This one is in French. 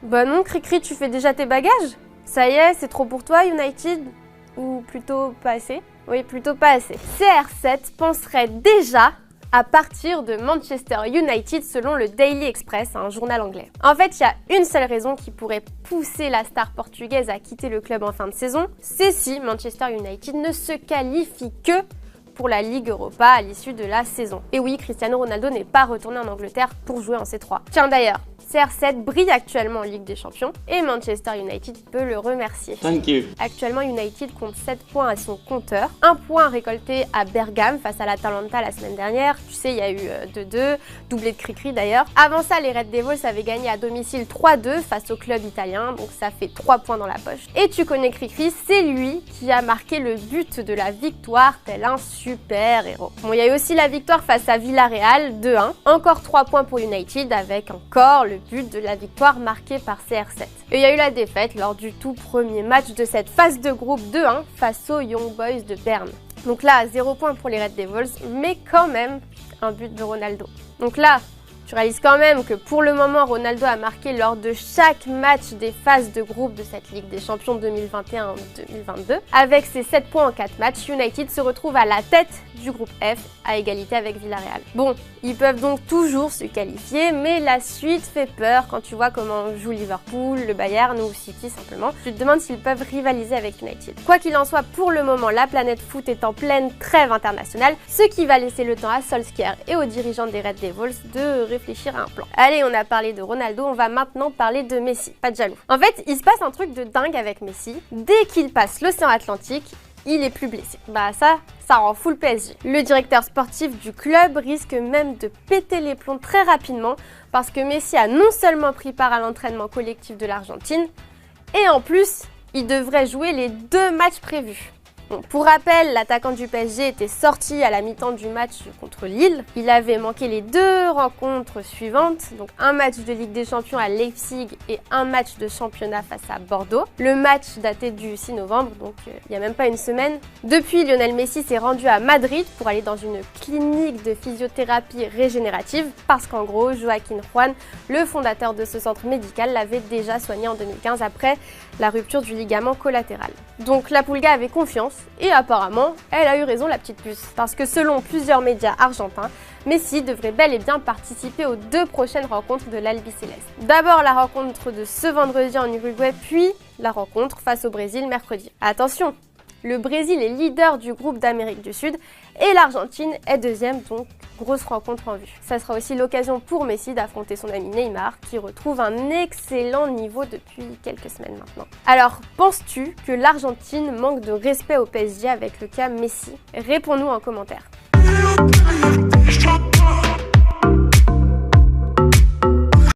Bah non, Cricri, tu fais déjà tes bagages? Ça y est, c'est trop pour toi, United? Ou plutôt pas assez? Oui, plutôt pas assez. CR7 penserait déjà à partir de Manchester United selon le Daily Express, un journal anglais. En fait, il y a une seule raison qui pourrait pousser la star portugaise à quitter le club en fin de saison, c'est si Manchester United ne se qualifie que pour la Ligue Europa à l'issue de la saison. Et oui, Cristiano Ronaldo n'est pas retourné en Angleterre pour jouer en C3. Tiens d'ailleurs, CR7 brille actuellement en Ligue des Champions et Manchester United peut le remercier. Thank you. Actuellement, United compte 7 points à son compteur. Un point récolté à Bergame face à l'Atalanta la semaine dernière. Tu sais, il y a eu 2-2, doublé de Cricri d'ailleurs. Avant ça, les Red Devils avaient gagné à domicile 3-2 face au club italien, donc ça fait 3 points dans la poche. Et tu connais Cricri, c'est lui qui a marqué le but de la victoire, tel un super héros. Bon, il y a eu aussi la victoire face à Villarreal, 2-1. Encore 3 points pour United avec encore le but de la victoire marquée par CR7. Et il y a eu la défaite lors du tout premier match de cette phase de groupe 2-1 face aux Young Boys de Berne. Donc là, 0 points pour les Red Devils, mais quand même un but de Ronaldo. Donc là, tu réalises quand même que pour le moment, Ronaldo a marqué lors de chaque match des phases de groupe de cette Ligue des Champions 2021-2022. Avec ses 7 points en 4 matchs, United se retrouve à la tête du groupe F à égalité avec Villarreal. Bon, ils peuvent donc toujours se qualifier, mais la suite fait peur quand tu vois comment joue Liverpool, le Bayern ou City simplement. Tu te demandes s'ils peuvent rivaliser avec United. Quoi qu'il en soit, pour le moment, la planète foot est en pleine trêve internationale, ce qui va laisser le temps à Solskjaer et aux dirigeants des Red Devils de réfléchir à un plan. Allez, on a parlé de Ronaldo, on va maintenant parler de Messi. Pas de jaloux. En fait, il se passe un truc de dingue avec Messi. Dès qu'il passe l'océan Atlantique, il est plus blessé. Bah ça rend fou le PSG. Le directeur sportif du club risque même de péter les plombs très rapidement parce que Messi a non seulement pris part à l'entraînement collectif de l'Argentine, et en plus, il devrait jouer les 2 matchs prévus. Bon, pour rappel, l'attaquant du PSG était sorti à la mi-temps du match contre Lille. Il avait manqué les 2 rencontres suivantes, donc un match de Ligue des Champions à Leipzig et un match de championnat face à Bordeaux. Le match datait du 6 novembre, donc il n'y a même pas une semaine. Depuis, Lionel Messi s'est rendu à Madrid pour aller dans une clinique de physiothérapie régénérative parce qu'en gros, Joaquín Juan, le fondateur de ce centre médical, l'avait déjà soigné en 2015 après la rupture du ligament collatéral. Donc la Pulga avait confiance et apparemment, elle a eu raison la petite puce. Parce que selon plusieurs médias argentins, Messi devrait bel et bien participer aux 2 prochaines rencontres de l'Albiceleste. D'abord la rencontre de ce vendredi en Uruguay, puis la rencontre face au Brésil mercredi. Attention, le Brésil est leader du groupe d'Amérique du Sud et l'Argentine est 2e, donc grosse rencontre en vue. Ça sera aussi l'occasion pour Messi d'affronter son ami Neymar qui retrouve un excellent niveau depuis quelques semaines maintenant. Alors, penses-tu que l'Argentine manque de respect au PSG avec le cas Messi? Réponds-nous en commentaire.